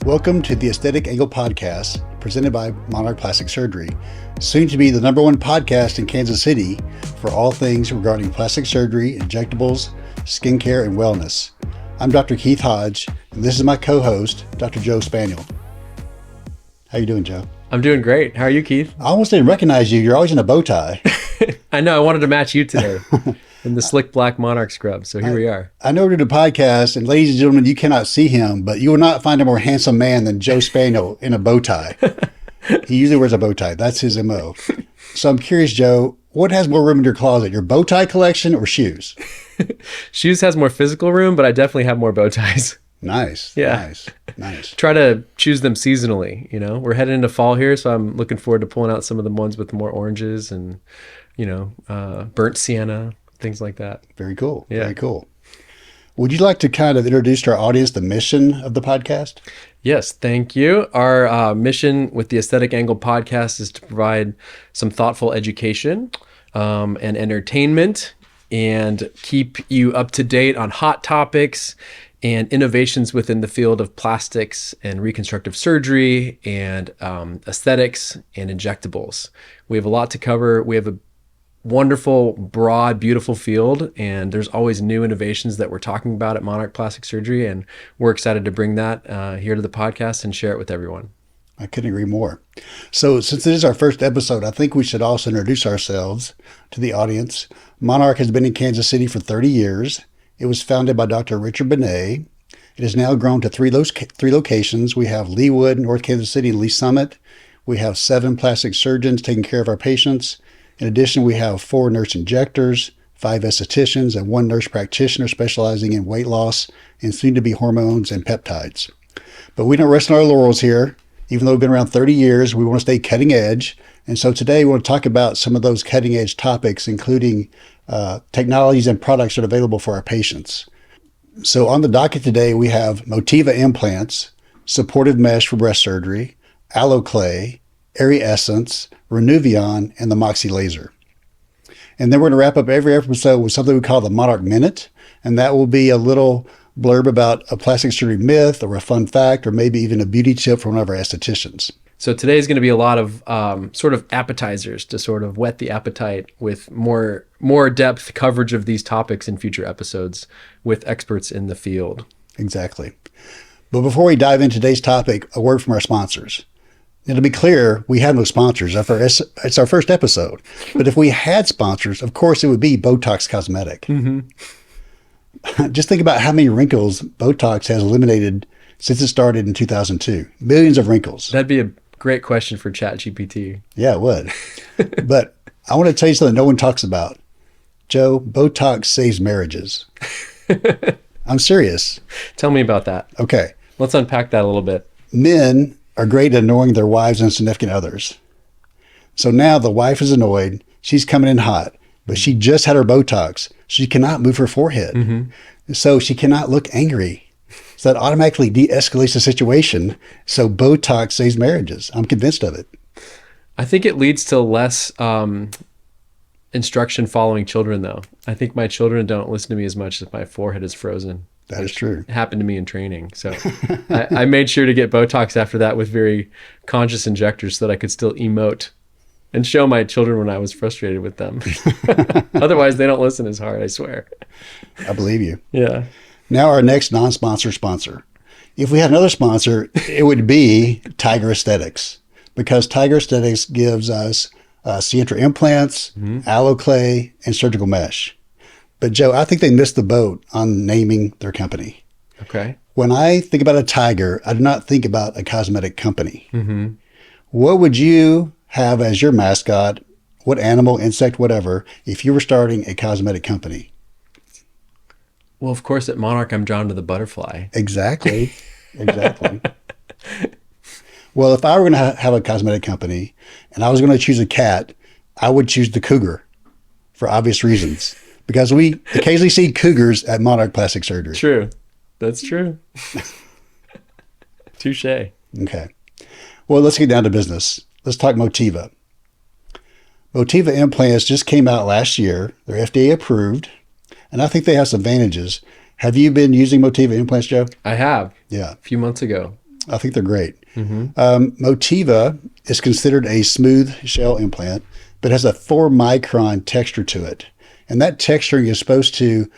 Welcome to the Aesthetic Angle Podcast, presented by Monarch Plastic Surgery, soon to be the #1 podcast in Kansas City for all things regarding plastic surgery, injectables, skincare, and wellness. I'm Dr. Keith Hodge, and this is my co-host, Dr. Joe Spaniel. How you doing, Joe? I'm doing great. How are you, Keith? I almost didn't recognize you. You're always in a bow tie. I know. I wanted to match you today in the slick black Monarch scrub. So here we are. I know we're doing a podcast, and ladies and gentlemen, you cannot see him, but you will not find a more handsome man than Joe Spaniel in a bow tie. He usually wears a bow tie. That's his MO. So I'm curious, Joe, what has more room in your closet, your bow tie collection or shoes? Shoes has more physical room, but I definitely have more bow ties. Nice. Yeah. Nice. Try to choose them seasonally. You know, we're heading into fall here, so I'm looking forward to pulling out some of the ones with more oranges and, burnt sienna, things like that. Very cool. Yeah. Very cool. Would you like to kind of introduce to our audience the mission of the podcast? Yes, thank you. Our mission with the Aesthetic Angle podcast is to provide some thoughtful education and entertainment and keep you up to date on hot topics and innovations within the field of plastics and reconstructive surgery and aesthetics and injectables. We have a lot to cover. We have a wonderful, broad, beautiful field, and there's always new innovations that we're talking about at Monarch Plastic Surgery, and we're excited to bring that here to the podcast and share it with everyone. I couldn't agree more. So since it is our first episode, I think we should also introduce ourselves to the audience. Monarch has been in Kansas City for 30 years. It was founded by Dr. Richard Benet. It has now grown to three locations. We have Leawood, North Kansas City, and Lee Summit. We have 7 plastic surgeons taking care of our patients. In addition, we have 4 nurse injectors, 5 estheticians, and 1 nurse practitioner specializing in weight loss and soon to be hormones and peptides. But we don't rest on our laurels here. Even though we've been around 30 years, we want to stay cutting edge. And so today we want to talk about some of those cutting edge topics, including technologies and products that are available for our patients. So on the docket today, we have Motiva implants, supportive mesh for breast surgery, AlloClay, Airy Essence, Renuvion, and the Moxie laser. And then we're going to wrap up every episode with something we call the Monarch Minute. And that will be a little blurb about a plastic surgery myth or a fun fact, or maybe even a beauty tip from one of our estheticians. So today is going to be a lot of sort of appetizers to sort of whet the appetite with more depth coverage of these topics in future episodes with experts in the field. Exactly. But before we dive into today's topic, a word from our sponsors. Now, to be clear, we have no sponsors. It's our first episode. But if we had sponsors, of course, it would be Botox Cosmetic. Mm-hmm. Just think about how many wrinkles Botox has eliminated since it started in 2002. Millions of wrinkles. That'd be a great question for ChatGPT. Yeah, it would. But I want to tell you something no one talks about. Joe, Botox saves marriages. I'm serious. Tell me about that. Okay. Let's unpack that a little bit. Men are great at annoying their wives and significant others. So now the wife is annoyed. She's coming in hot, but she just had her Botox. She cannot move her forehead. Mm-hmm. So she cannot look angry. So that automatically de-escalates the situation. So Botox saves marriages. I'm convinced of it. I think it leads to less instruction following children, though. I think my children don't listen to me as much as my forehead is frozen. That is true. It happened to me in training. So I made sure to get Botox after that with very conscious injectors so that I could still emote and show my children when I was frustrated with them. Otherwise, they don't listen as hard, I swear. I believe you. Yeah. Now our next non-sponsor sponsor. If we had another sponsor, it would be Tiger Aesthetics, because Tiger Aesthetics gives us Sientra implants, AlloClay, and surgical mesh. But Joe, I think they missed the boat on naming their company. Okay. When I think about a tiger, I do not think about a cosmetic company. Mm-hmm. What would you have as your mascot, what animal, insect, whatever, if you were starting a cosmetic company? Well, of course, at Monarch, I'm drawn to the butterfly. Exactly. Well, if I were going to have a cosmetic company and I was going to choose a cat, I would choose the cougar for obvious reasons. Because we occasionally see cougars at Monarch Plastic Surgery. True. That's true. Touche. Okay. Well, let's get down to business. Let's talk Motiva. Motiva implants just came out last year. They're FDA approved, and I think they have some advantages. Have you been using Motiva implants, Joe? I have. Yeah. A few months ago. I think they're great. Mm-hmm. Motiva is considered a smooth shell implant, but has a 4-micron texture to it. And that texturing is supposed to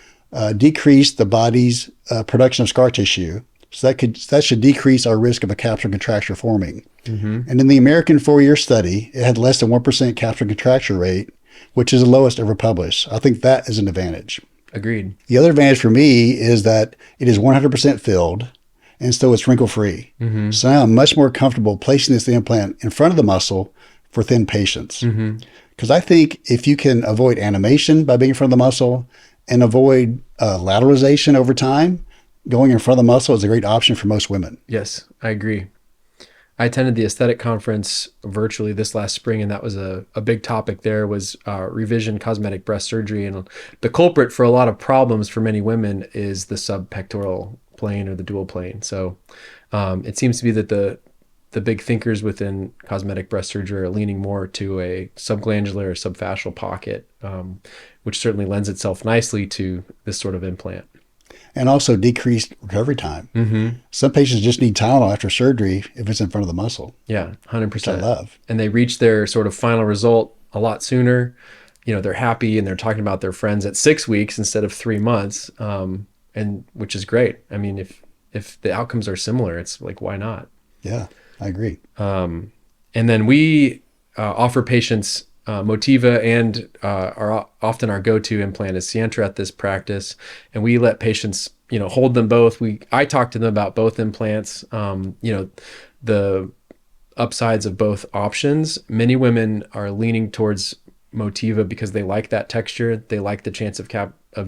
decrease the body's production of scar tissue. So that should decrease our risk of a capsular contracture forming. Mm-hmm. And in the American 4-year study, it had less than 1% capsular contracture rate, which is the lowest ever published. I think that is an advantage. Agreed. The other advantage for me is that it is 100% filled, and so it's wrinkle-free. Mm-hmm. So now I'm much more comfortable placing this implant in front of the muscle for thin patients. Mm-hmm. Because I think if you can avoid animation by being in front of the muscle and avoid lateralization over time, going in front of the muscle is a great option for most women. Yes, I agree. I attended the aesthetic conference virtually this last spring, and that was a big topic there was revision cosmetic breast surgery. And the culprit for a lot of problems for many women is the subpectoral plane or the dual plane. So it seems to be that the big thinkers within cosmetic breast surgery are leaning more to a subglandular or subfascial pocket, which certainly lends itself nicely to this sort of implant. And also decreased recovery time. Mm-hmm. Some patients just need Tylenol after surgery if it's in front of the muscle. Yeah, 100%. Which I love. And they reach their sort of final result a lot sooner. You know, they're happy and they're talking about their friends at 6 weeks instead of 3 months, and which is great. I mean, if the outcomes are similar, it's like, why not? Yeah, I agree. And then we offer patients Motiva, and often our go-to implant is Sientra at this practice, and we let patients, hold them both. I talk to them about both implants, the upsides of both options. Many women are leaning towards Motiva because they like that texture, they like the chance of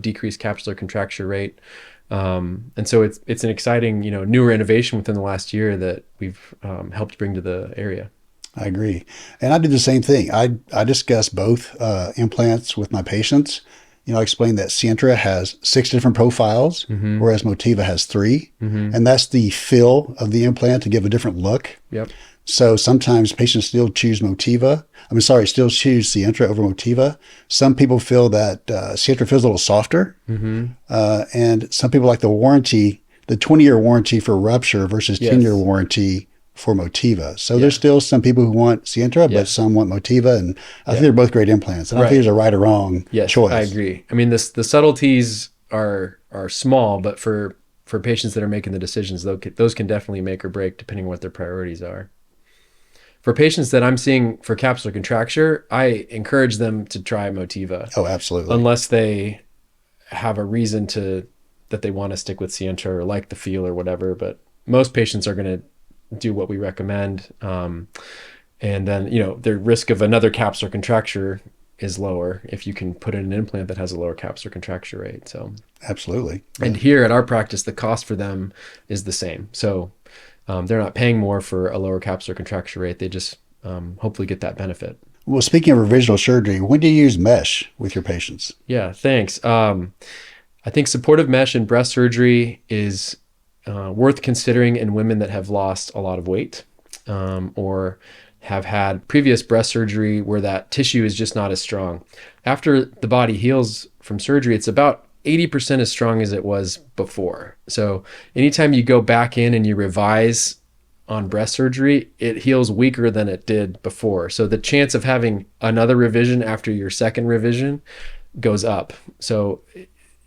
decreased capsular contracture rate, and so it's an exciting, newer innovation within the last year that we've helped bring to the area. I agree. And I do the same thing. I discuss both implants with my patients. I explain that Sientra has 6 different profiles, Mm-hmm. whereas Motiva has 3. Mm-hmm. And that's the fill of the implant to give a different look. Yep. So sometimes patients still choose still choose Sientra over Motiva. Some people feel that Sientra feels a little softer. Mm-hmm. And some people like the 20-year warranty for rupture versus 10-year warranty for Motiva. So there's still some people who want Sientra, but some want Motiva, and I think they're both great implants. And I don't think there's a right or wrong choice. I agree. I mean, the subtleties are small, but for patients that are making the decisions, those can definitely make or break depending on what their priorities are. For patients that I'm seeing for capsular contracture, I encourage them to try Motiva. Oh, absolutely. Unless they have a reason that they want to stick with Sientra or like the feel or whatever, but most patients are going to do what we recommend. And then, their risk of another capsular contracture is lower if you can put in an implant that has a lower capsular contracture rate. So absolutely. And here at our practice, the cost for them is the same. So they're not paying more for a lower capsular contracture rate. They just hopefully get that benefit. Well, speaking of revisional surgery, when do you use mesh with your patients? Yeah, thanks. I think supportive mesh in breast surgery is worth considering in women that have lost a lot of weight or have had previous breast surgery where that tissue is just not as strong. After the body heals from surgery, it's about 80% as strong as it was before. So anytime you go back in and you revise on breast surgery, it heals weaker than it did before. So the chance of having another revision after your second revision goes up. So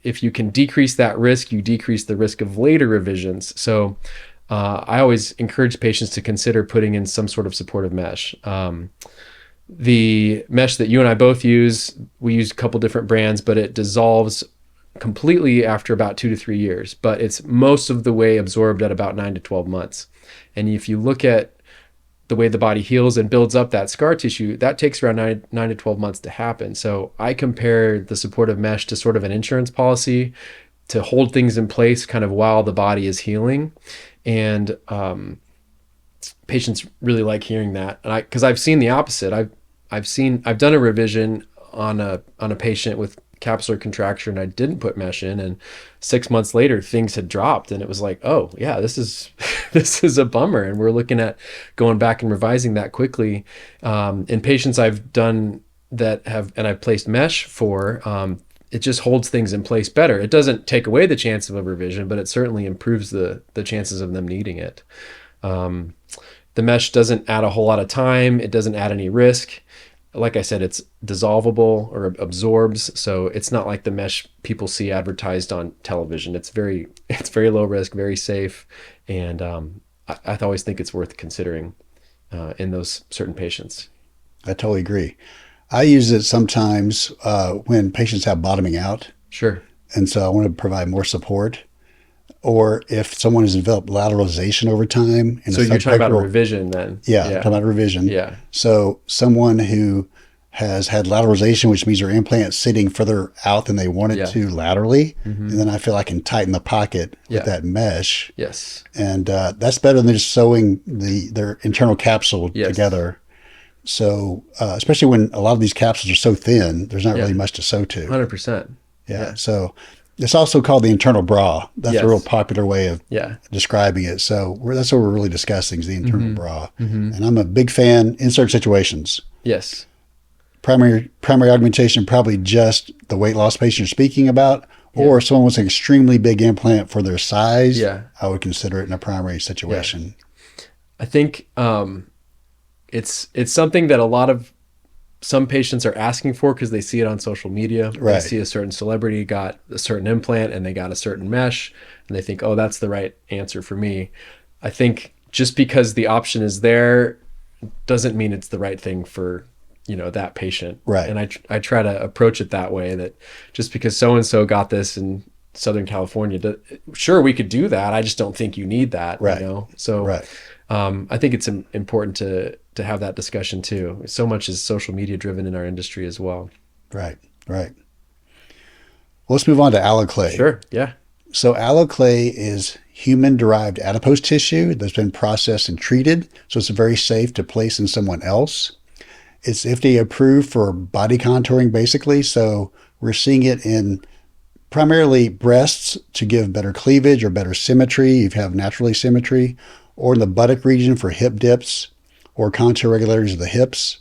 if you can decrease that risk, you decrease the risk of later revisions. So I always encourage patients to consider putting in some sort of supportive mesh. The mesh that you and I both use, we use a couple different brands, but it dissolves completely after about 2 to 3 years, but it's most of the way absorbed at about 9 to 12 months. And if you look at the way the body heals and builds up that scar tissue, that takes around 9 to 12 months to happen. So I compare the supportive mesh to sort of an insurance policy to hold things in place kind of while the body is healing. And patients really like hearing that. And because I've seen the opposite. I've done a revision on a patient with capsular contracture and I didn't put mesh in, and 6 months later things had dropped and it was like, oh yeah, this is a bummer. And we're looking at going back and revising that quickly. In patients I've done that I've placed mesh for, it just holds things in place better. It doesn't take away the chance of a revision, but it certainly improves the chances of them needing it. The mesh doesn't add a whole lot of time. It doesn't add any risk. Like I said, it's dissolvable or absorbs. So it's not like the mesh people see advertised on television. It's very low risk, very safe. And I always think it's worth considering in those certain patients. I totally agree. I use it sometimes when patients have bottoming out. Sure. And so I want to provide more support. Or if someone has developed lateralization over time. So you're talking about a revision then? Yeah, I'm talking about a revision. Yeah. So someone who has had lateralization, which means their implant's sitting further out than they want it to laterally. And then I feel I can tighten the pocket with that mesh. Yes. And that's better than just sewing their internal capsule together. So especially when a lot of these capsules are so thin, there's not really much to sew to. 100%. Yeah. So it's also called the internal bra. That's a real popular way of describing it. So that's what we're really discussing is the internal bra. And I'm a big fan, insert situations. Yes. Primary augmentation, probably just the weight loss patient you're speaking about, or if someone wants an extremely big implant for their size, I would consider it in a primary situation. I think it's something that some patients are asking for because they see it on social media. They see a certain celebrity got a certain implant and they got a certain mesh and they think, oh, that's the right answer for me. I think just because the option is there doesn't mean it's the right thing for, that patient. Right. And I try to approach it that way, that just because so-and-so got this in Southern California, sure, we could do that. I just don't think you need that. Right. So I think it's important to have that discussion too. So much is social media driven in our industry as well. Right. Well, let's move on to alloclay. Sure. Yeah. So alloclay is human-derived adipose tissue that's been processed and treated. So it's very safe to place in someone else. It's FDA approved for body contouring, basically. So we're seeing it in primarily breasts to give better cleavage or better symmetry. You have natural asymmetry, or in the buttock region for hip dips or contour regulators of the hips.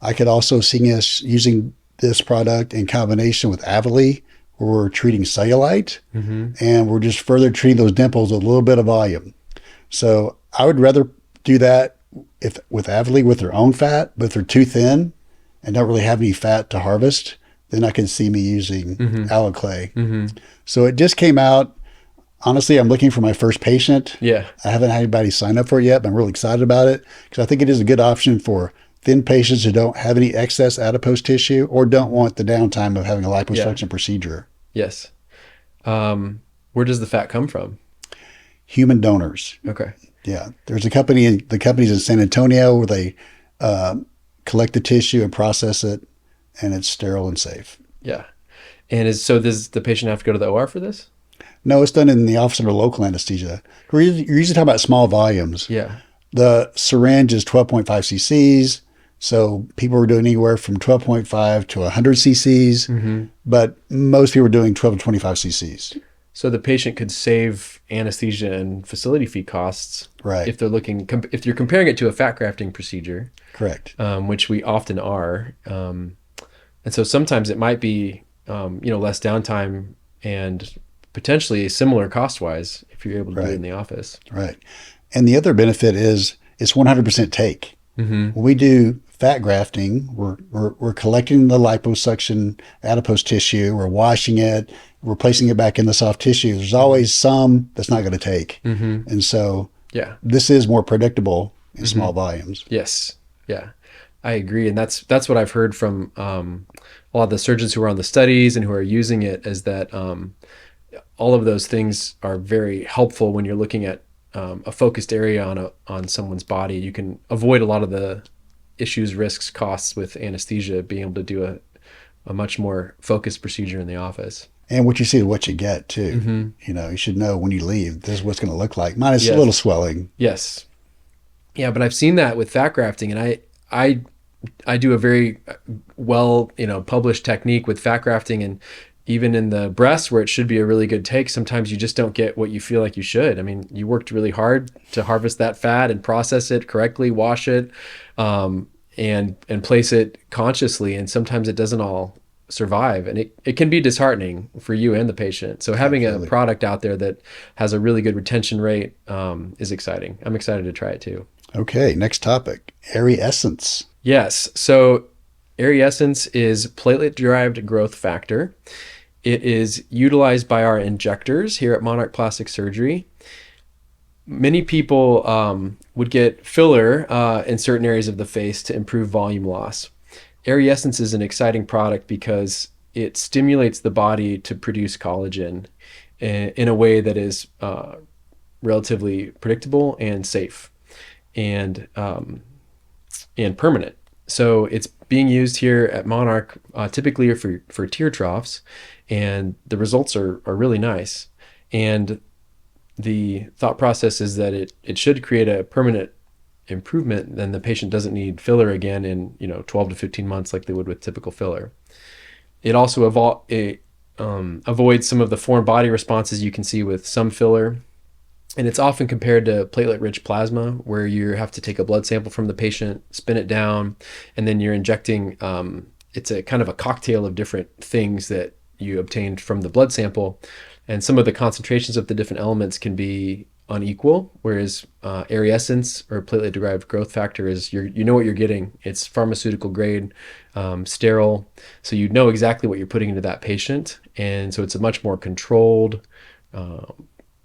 I could also see us using this product in combination with Avily, where we're treating cellulite, and we're just further treating those dimples with a little bit of volume. So I would rather do that with Avily with their own fat, but if they're too thin and don't really have any fat to harvest, then I can see me using alloclay. So it just came out. Honestly, I'm looking for my first patient. Yeah. I haven't had anybody sign up for it yet, but I'm really excited about it because I think it is a good option for thin patients who don't have any excess adipose tissue or don't want the downtime of having a liposuction procedure. Yes. Where does the fat come from? Human donors. Okay. Yeah. There's the company's in San Antonio where they collect the tissue and process it, and it's sterile and safe. Yeah. And does the patient have to go to the OR for this? No, it's done in the office under local anesthesia. You're usually talking about small volumes. Yeah. The syringe is 12.5 cc's. So people were doing anywhere from 12.5 to 100 cc's, but most people were doing 12 to 25 cc's. So the patient could save anesthesia and facility fee costs, right? If you're comparing it to a fat grafting procedure, correct? Which we often are, and so sometimes it might be less downtime and potentially similar cost-wise if you're able to do it in the office. Right. And the other benefit is it's 100% take. When we do fat grafting, we're collecting the liposuction adipose tissue, we're washing it, we're placing it back in the soft tissue. There's always some that's not going to take. And so this is more predictable in small volumes. Yes. Yeah. I agree. And that's what I've heard from a lot of the surgeons who are on the studies and who are using it, is that all of those things are very helpful when you're looking at a focused area on someone's body. You can avoid a lot of the issues, risks, costs with anesthesia, being able to do a much more focused procedure in the office. And what you see is what you get too. You should know when you leave, this is what's going to look like. Minus a little swelling. Yes. Yeah, but I've seen that with fat grafting, and I do a very well, published technique with fat grafting, and even in the breast where it should be a really good take, sometimes you just don't get what you feel like you should. I mean, you worked really hard to harvest that fat and process it correctly, wash it, and place it consciously. And sometimes it doesn't all survive, and it can be disheartening for you and the patient. So having a Absolutely. product out there that has a really good retention rate is exciting. I'm excited to try it too. Okay, next topic, Airy Essence. Yes. So Ariessence is platelet-derived growth factor. It is utilized by our injectors here at Monarch Plastic Surgery. Many people would get filler in certain areas of the face to improve volume loss. Ariessence is an exciting product because it stimulates the body to produce collagen in a way that is relatively predictable and safe and permanent. So it's being used here at Monarch typically for tear troughs, and the results are really nice. And the thought process is that it should create a permanent improvement, then the patient doesn't need filler again in 12 to 15 months like they would with typical filler. It also avoids some of the foreign body responses you can see with some filler. And it's often compared to platelet-rich plasma, where you have to take a blood sample from the patient, spin it down, and then you're injecting. It's a kind of a cocktail of different things that you obtained from the blood sample. And some of the concentrations of the different elements can be unequal, whereas Ariessence or platelet-derived growth factor is you know what you're getting. It's pharmaceutical grade, sterile, so you know exactly what you're putting into that patient, and so it's a much more controlled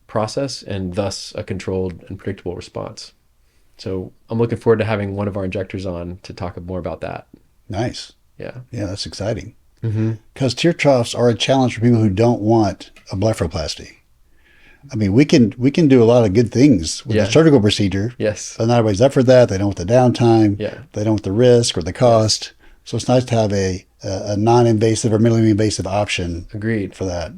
process, and thus a controlled and predictable response. So I'm looking forward to having one of our injectors on to talk more about that. Nice. Yeah. Yeah, that's exciting. Because tear troughs are a challenge for people who don't want a blepharoplasty. I mean, we can do a lot of good things with a surgical procedure. Yes. But not everybody's up for that. They don't want the downtime. Yeah. They don't want the risk or the cost. Yes. So it's nice to have a non-invasive or minimally invasive option. Agreed. For that.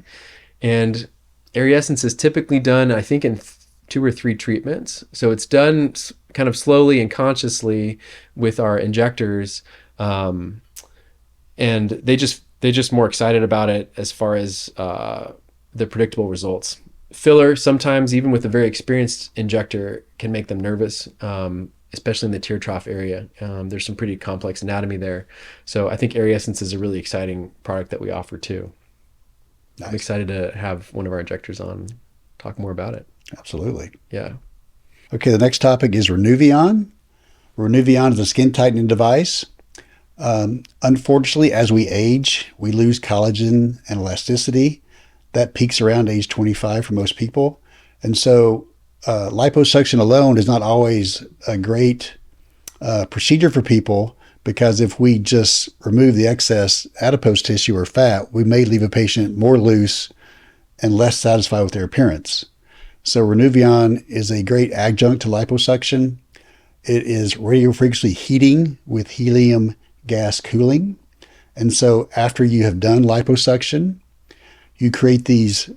And Ariessence is typically done, I think, in 2 or 3 treatments. So it's done kind of slowly and consciously with our injectors, and they just more excited about it as far as the predictable results. Filler, sometimes even with a very experienced injector, can make them nervous, especially in the tear trough area. There's some pretty complex anatomy there. So I think Ariessence is a really exciting product that we offer too. Nice. I'm excited to have one of our injectors on, talk more about it. Absolutely. Yeah. Okay, the next topic is Renuvion. Renuvion is a skin tightening device. Unfortunately, as we age, we lose collagen and elasticity. That peaks around age 25 for most people. And so liposuction alone is not always a great procedure for people, because if we just remove the excess adipose tissue or fat, we may leave a patient more loose and less satisfied with their appearance. So Renuvion is a great adjunct to liposuction. It is radiofrequency heating with helium gas cooling. And so after you have done liposuction, you create these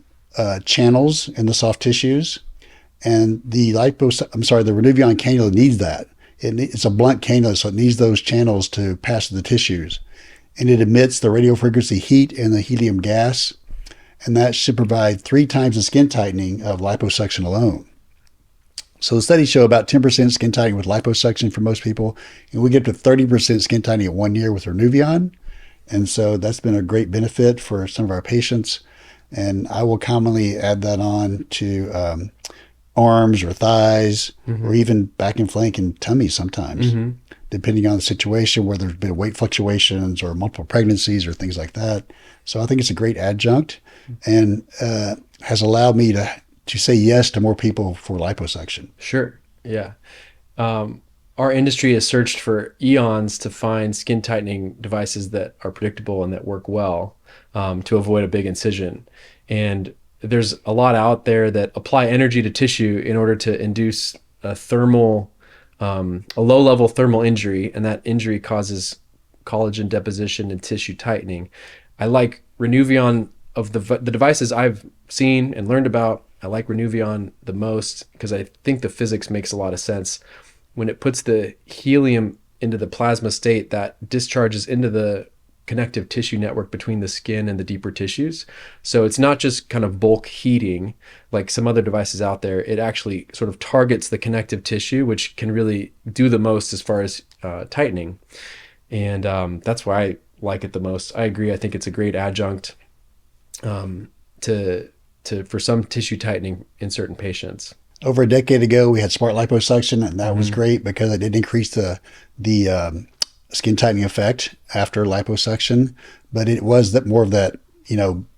channels in the soft tissues, and the Renuvion cannula needs that. It's a blunt cannula, so it needs those channels to pass to the tissues. And it emits the radiofrequency heat and the helium gas, and that should provide 3 times the skin tightening of liposuction alone. So the studies show about 10% skin tightening with liposuction for most people, and we get to 30% skin tightening at 1 year with Renuvion. And so that's been a great benefit for some of our patients. And I will commonly add that on to arms or thighs, or even back and flank and tummy sometimes, depending on the situation, where there's been weight fluctuations or multiple pregnancies or things like that. So I think it's a great adjunct, and has allowed me to say yes to more people for liposuction. Sure. Yeah. Our industry has searched for eons to find skin tightening devices that are predictable and that work well, to avoid a big incision. And there's a lot out there that apply energy to tissue in order to induce a low-level thermal injury, and that injury causes collagen deposition and tissue tightening. I like Renuvion. Of the devices I've seen and learned about, I like Renuvion the most because I think the physics makes a lot of sense. When it puts the helium into the plasma state, that discharges into the connective tissue network between the skin and the deeper tissues. So it's not just kind of bulk heating like some other devices out there. It actually sort of targets the connective tissue, which can really do the most as far as tightening. And that's why like it the most. I agree. I think it's a great adjunct to for some tissue tightening in certain patients. Over a decade ago, we had smart liposuction, and that was great because it did increase the skin tightening effect after liposuction. But it was that more of that,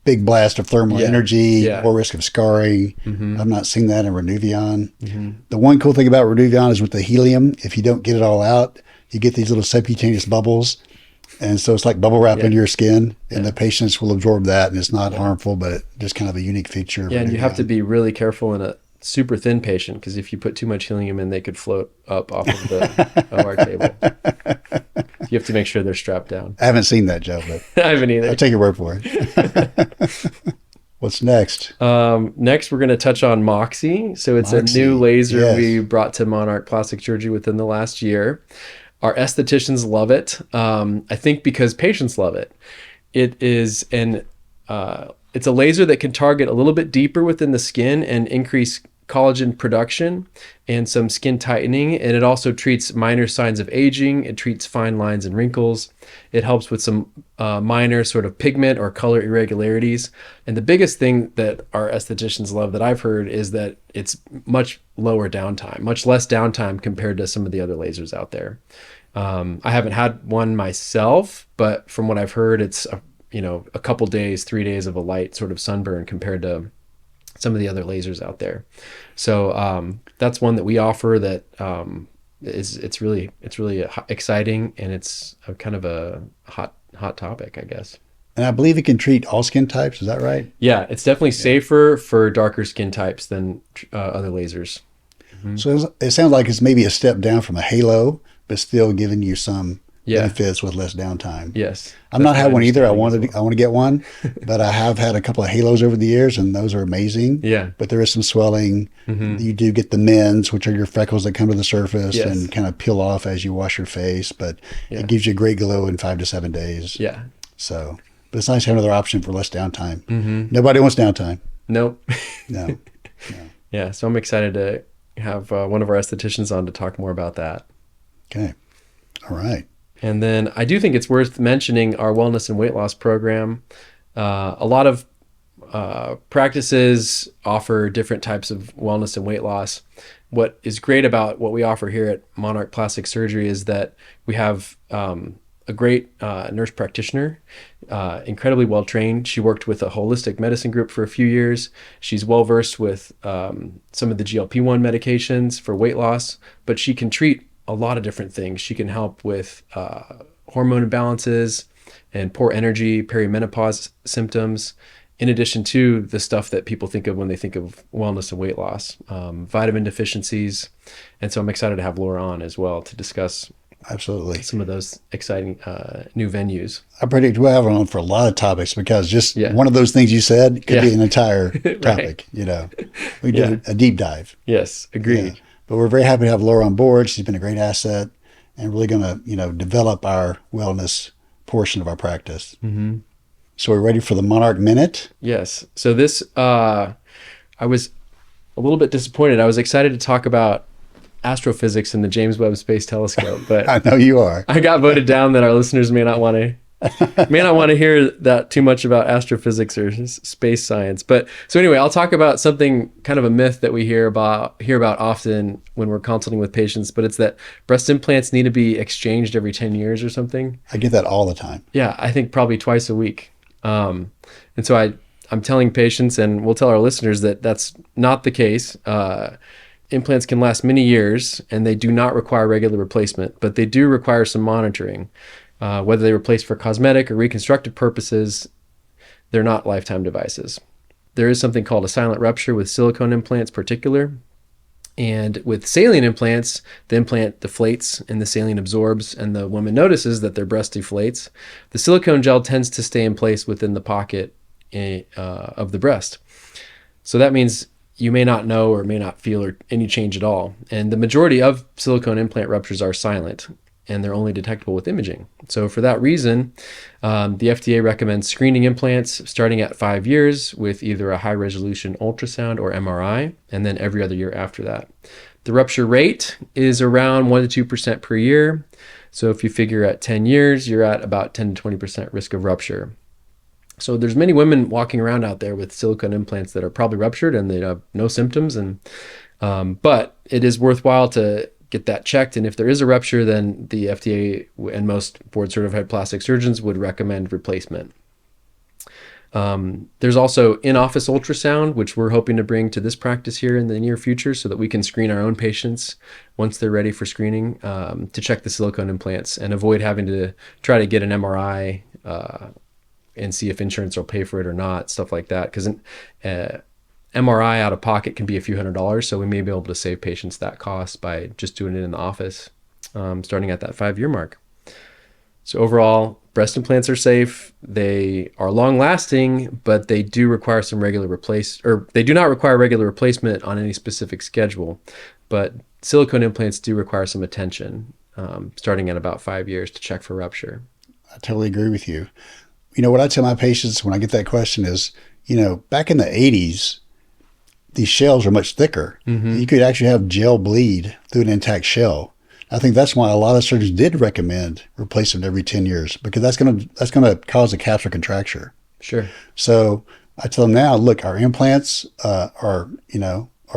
big blast of thermal energy, more risk of scarring. I've not seen that in Renuvion. The one cool thing about Renuvion is with the helium, if you don't get it all out, you get these little subcutaneous bubbles. And so it's like bubble wrap into your skin, and the patients will absorb that, and it's not harmful, but it just kind of a unique feature. Yeah, and you have to be really careful in a super thin patient, because if you put too much helium in, they could float up off of the OR table. You have to make sure they're strapped down. I haven't seen that, Joe, but I haven't either. I'll take your word for it. What's next? Next, we're going to touch on Moxie. So it's a new laser we brought to Monarch Plastic Surgery within the last year. Our estheticians love it. I think because patients love it. It is it's a laser that can target a little bit deeper within the skin and increase collagen production and some skin tightening. And it also treats minor signs of aging. It treats fine lines and wrinkles. It helps with some minor sort of pigment or color irregularities. And the biggest thing that our estheticians love that I've heard is that it's much lower downtime, much less downtime compared to some of the other lasers out there. I haven't had one myself, but from what I've heard, it's a couple days, 3 days of a light sort of sunburn compared to some of the other lasers out there. So that's one that we offer that it's really exciting, and it's a kind of a hot topic, I guess. And I believe it can treat all skin types. Is that right? Yeah, it's definitely safer for darker skin types than other lasers. So it sounds like it's maybe a step down from a halo, but still giving you some benefits with less downtime. Yes. I've not had one either. I want to get one, but I have had a couple of halos over the years, and those are amazing. Yeah. But there is some swelling. You do get the mins, which are your freckles that come to the surface and kind of peel off as you wash your face, but it gives you a great glow in 5 to 7 days. Yeah. So, but it's nice to have another option for less downtime. Nobody wants downtime. Nope. No. Yeah. So I'm excited to have one of our estheticians on to talk more about that. Okay. All right. And then I do think it's worth mentioning our wellness and weight loss program. A lot of practices offer different types of wellness and weight loss. What is great about what we offer here at Monarch Plastic Surgery is that we have a great nurse practitioner, incredibly well trained. She worked with a holistic medicine group for a few years. She's well versed with some of the GLP-1 medications for weight loss, but she can treat a lot of different things. She can help with hormone imbalances and poor energy, perimenopause symptoms, in addition to the stuff that people think of when they think of wellness and weight loss, vitamin deficiencies. And so I'm excited to have Laura on as well to discuss absolutely some of those exciting new venues. I predict we'll have her on for a lot of topics, because just one of those things you said could be an entire topic. We do a deep dive. Yes, agreed. Yeah. But we're very happy to have Laura on board. She's been a great asset and really going to, develop our wellness portion of our practice. So we're ready for the Monarch Minute? Yes. So this, I was a little bit disappointed. I was excited to talk about astrophysics and the James Webb Space Telescope, but I know you are. I got voted down that our listeners may not want to hear that too much about astrophysics or space science. But so anyway, I'll talk about something kind of a myth that we hear about often when we're consulting with patients, but it's that breast implants need to be exchanged every 10 years or something. I get that all the time. Yeah, I think probably twice a week. And so I'm telling patients, and we'll tell our listeners, that that's not the case. Implants can last many years, and they do not require regular replacement, but they do require some monitoring. Whether they replace for cosmetic or reconstructive purposes, they're not lifetime devices. There is something called a silent rupture with silicone implants particular. And with saline implants, the implant deflates and the saline absorbs, and the woman notices that their breast deflates. The silicone gel tends to stay in place within the pocket of the breast. So that means you may not know or may not feel any change at all. And the majority of silicone implant ruptures are silent. and they're only detectable with imaging. So for that reason, the FDA recommends screening implants starting at 5 years with either a high resolution ultrasound or MRI, and then every other year after that. The rupture rate is around 1 to 2% per year. So if you figure at 10 years, you're at about 10 to 20% risk of rupture. So there's many women walking around out there with silicone implants that are probably ruptured and they have no symptoms. But it is worthwhile to get that checked. And if there is a rupture, then the FDA and most board certified plastic surgeons would recommend replacement. There's also in-office ultrasound, which we're hoping to bring to this practice here in the near future so that we can screen our own patients once they're ready for screening to check the silicone implants and avoid having to try to get an MRI and see if insurance will pay for it or not, stuff like that. Because MRI out of pocket can be a few $100s, so we may be able to save patients that cost by just doing it in the office, starting at that 5-year mark. So overall, breast implants are safe. They are long-lasting, but they do require some they do not require regular replacement on any specific schedule. But silicone implants do require some attention, starting at about 5 years to check for rupture. I totally agree with you. What I tell my patients when I get that question is, back in the 80s, these shells are much thicker. Mm-hmm. You could actually have gel bleed through an intact shell. I think that's why a lot of surgeons did recommend replacement every 10 years, because that's going to cause a capsular contracture. Sure. So I tell them now, look, our implants are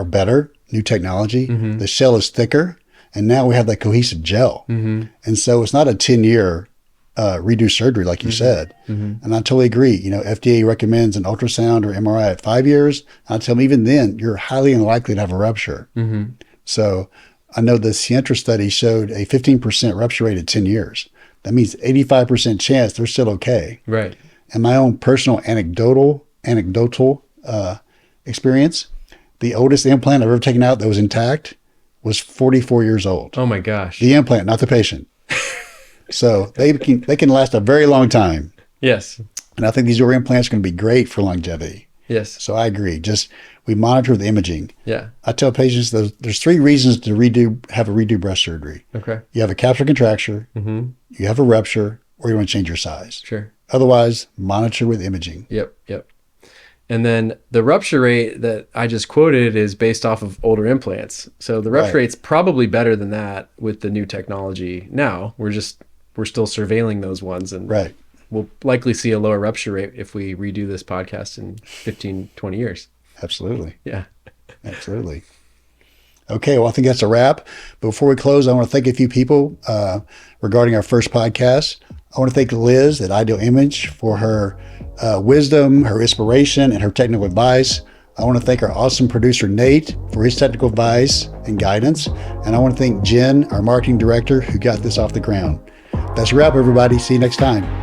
better, new technology. Mm-hmm. The shell is thicker, and now we have that cohesive gel. Mm-hmm. And so it's not a 10-year redo surgery, like you mm-hmm. said. Mm-hmm. And I totally agree. FDA recommends an ultrasound or MRI at 5 years. I tell them even then, you're highly unlikely to have a rupture. Mm-hmm. So I know the Sientra study showed a 15% rupture rate at 10 years. That means 85% chance they're still okay. Right. And my own personal anecdotal experience, the oldest implant I've ever taken out that was intact was 44 years old. Oh my gosh. The implant, not the patient. So they can last a very long time. Yes. And I think these implants are going to be great for longevity. Yes. So I agree. We monitor with imaging. Yeah. I tell patients there's 3 reasons to have a redo breast surgery. Okay. You have a capsular contracture, mm-hmm. you have a rupture, or you want to change your size. Sure. Otherwise, monitor with imaging. Yep. And then the rupture rate that I just quoted is based off of older implants. So the rupture rate's probably better than that with the new technology now. We're still surveilling those ones, and we'll likely see a lower rupture rate if we redo this podcast in 15, 20 years. Absolutely. Yeah. Absolutely. Okay, well, I think that's a wrap. But before we close, I want to thank a few people regarding our first podcast. I want to thank Liz at Ideal Image for her wisdom, her inspiration, and her technical advice. I want to thank our awesome producer, Nate, for his technical advice and guidance. And I want to thank Jen, our marketing director, who got this off the ground. That's a wrap, everybody. See you next time.